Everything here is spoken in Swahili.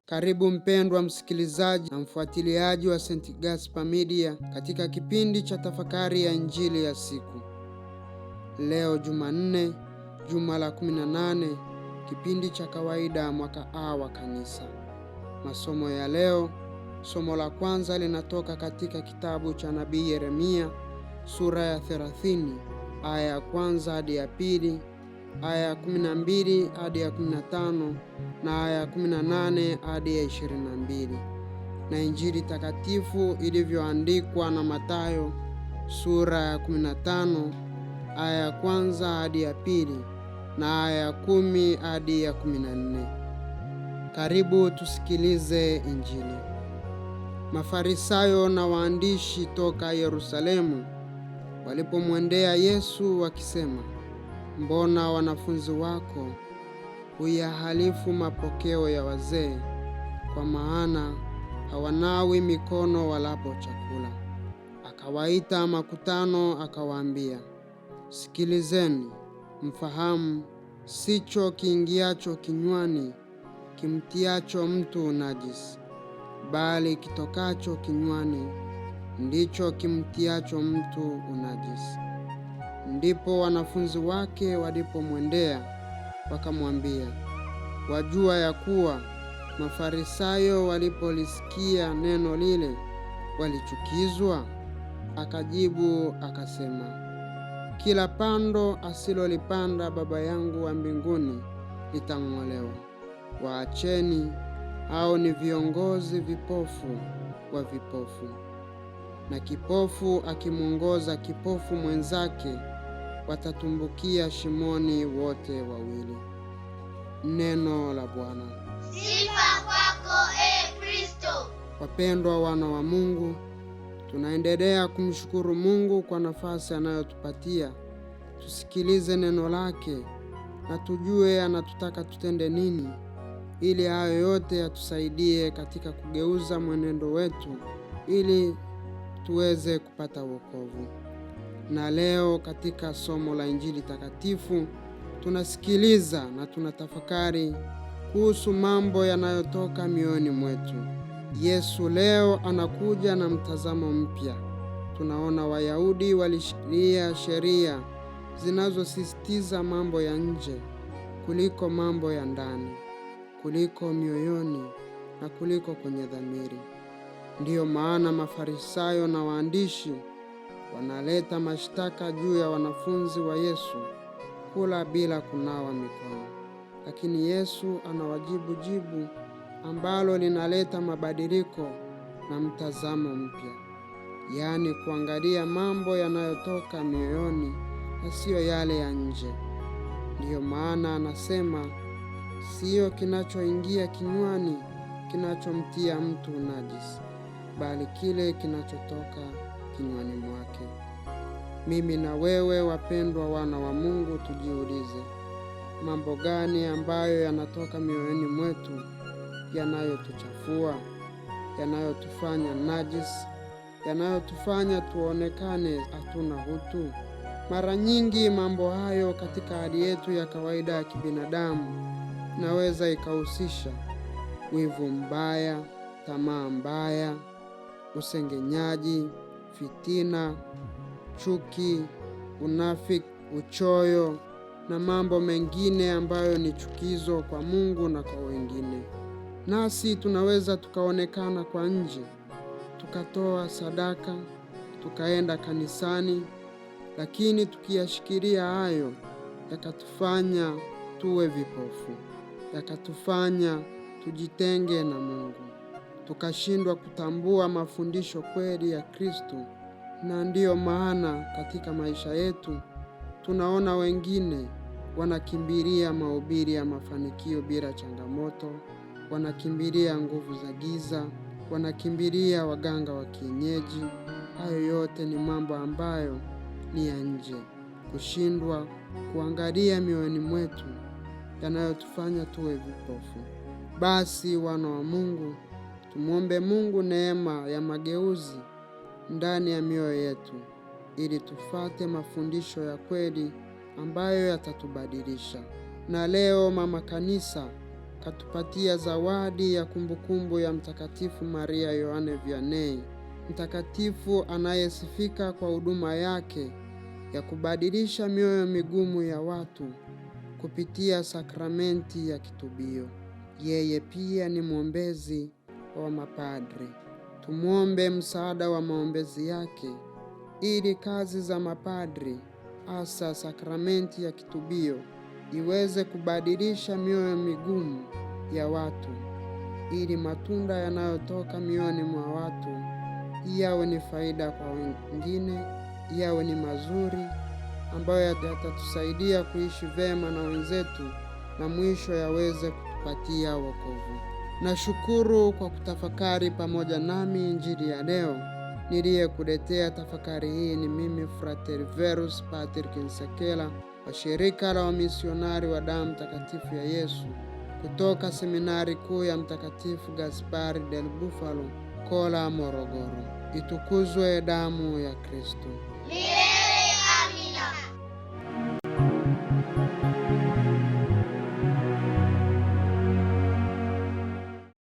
Karibu mpendwa msikilizaji na mfuatiliaji wa St. Gaspar Media katika kipindi cha tafakari ya Injili ya siku. Leo Jumanne, juma la 18, kipindi cha kawaida mwaka A wa Kanisa. Masomo ya leo, somo la kwanza linatoka katika kitabu cha Nabii Yeremia, sura ya 30, aya ya kwanza hadi ya pili, aya ya 12 hadi ya 15 na aya ya 18 hadi ya 22. Na Injili takatifu ilivyoandikwa na Mathayo, sura ya 15, aya ya kwanza hadi ya pili na aya ya 10 hadi ya 14. Karibu tusikilize Injili. Mafarisayo na waandishi toka Yerusalemu walipomwendea Yesu wakisema, "Mbona wanafunzi wako huyahalifu mapokeo ya wazee, kwa maana hawanawi mikono walapo chakula?" Akawaita makutano akawaambia, "Sikilizeni, mfahamu, sicho kiingiacho kinywani kimtiacho mtu unajisi, bali kitokacho kinywani ndicho kimtiacho mtu unajisi." Ndipo wanafunzi wake walipomwendea wakamwambia, "Wajua ya kuwa Mafarisayo walipolisikia neno lile walichukizwa?" Akajibu akasema, "Kila pando asilolipanda Baba yangu wa mbinguni litang'olewa. Waacheni, hao ni viongozi vipofu wa vipofu, na kipofu akimwongoza kipofu mwenzake watatumbukia shimoni wote wawili." Neno la Bwana. Sifa kwako, Kristo. Wapendwa wana wa Mungu, tunaendelea kumshukuru Mungu kwa nafasi anayotupatia tusikilize neno lake na tujue anatutaka tutende nini, ili hayo yote yatusaidie katika kugeuza mwenendo wetu ili tuweze kupata wokovu. Na leo katika somo la Injili takatifu tunasikiliza na tunatafakari kuhusu mambo yanayotoka mioyoni mwetu. Yesu leo anakuja na mtazamo mpya. Tunaona Wayahudi walishikilia sheria zinazosisitiza mambo ya nje kuliko mambo ya ndani, kuliko mioyoni na kuliko kwenye dhamiri. Ndiyo maana Mafarisayo na waandishi wanaleta mashtaka juu ya wanafunzi wa Yesu kula bila kunawa mikono. Lakini Yesu anawajibu jibu ambalo linaleta mabadiliko na mtazamo mpya, yaani kuangalia mambo yanayotoka mioyoni na siyo yale ya nje. Ndiyo maana anasema, siyo kinachoingia kinywani kinachomtia mtu unajisi, bali kile kinachotoka kinywani mwake. Mimi na wewe wapendwa wana wa Mungu, tujiulize, mambo gani ambayo yanatoka mioyoni mwetu yanayotuchafua, yanayotufanya najisi, yanayotufanya tuonekane hatuna utu? Mara nyingi mambo hayo katika hali yetu ya kawaida ya kibinadamu naweza ikahusisha wivu mbaya, tamaa mbaya, usengenyaji, fitina, chuki, unafiki, uchoyo na mambo mengine ambayo ni chukizo kwa Mungu na kwa wengine. Nasi tunaweza tukaonekana kwa nje, tukatoa sadaka, tukaenda kanisani, lakini tukiyashikilia hayo yakatufanya tuwe vipofu, yakatufanya tujitenge na Mungu, tukashindwa kutambua mafundisho kweli ya Kristo. Na ndiyo maana katika maisha yetu tunaona wengine wanakimbilia mahubiri ya mafanikio bila changamoto, wanakimbilia nguvu za giza, wanakimbilia waganga wa kienyeji. Hayo yote ni mambo ambayo ni ya nje, kushindwa kuangalia mioyoni mwetu yanayotufanya tuwe vipofu. Basi wana wa Mungu, tumwombe Mungu neema ya mageuzi ndani ya mioyo yetu, ili tufate mafundisho ya kweli ambayo yatatubadilisha. Na leo Mama Kanisa akatupatia zawadi ya kumbukumbu ya Mtakatifu Maria Yohane Vianney, mtakatifu anayesifika kwa huduma yake ya kubadilisha mioyo migumu ya watu kupitia sakramenti ya kitubio. Yeye pia ni mwombezi wa mapadri. Tumuombe msaada wa maombezi yake ili kazi za mapadri, hasa sakramenti ya kitubio, iweze kubadilisha mioyo migumu ya watu, ili matunda yanayotoka mioyoni mwa watu yawe ni faida kwa wengine, yawe ni mazuri ambayo yatatusaidia kuishi vema na wenzetu, na mwisho yaweze kutupatia wokovu. Nashukuru kwa kutafakari pamoja nami injili ya leo. Niliyekuletea tafakari hii ni mimi Frater Verus Patrick Nsekela wa shirika la wamisionari wa damu takatifu ya Yesu kutoka seminari kuu ya Mtakatifu Gaspari del Bufalo, Kola, Morogoro. Itukuzwe damu ya Kristo!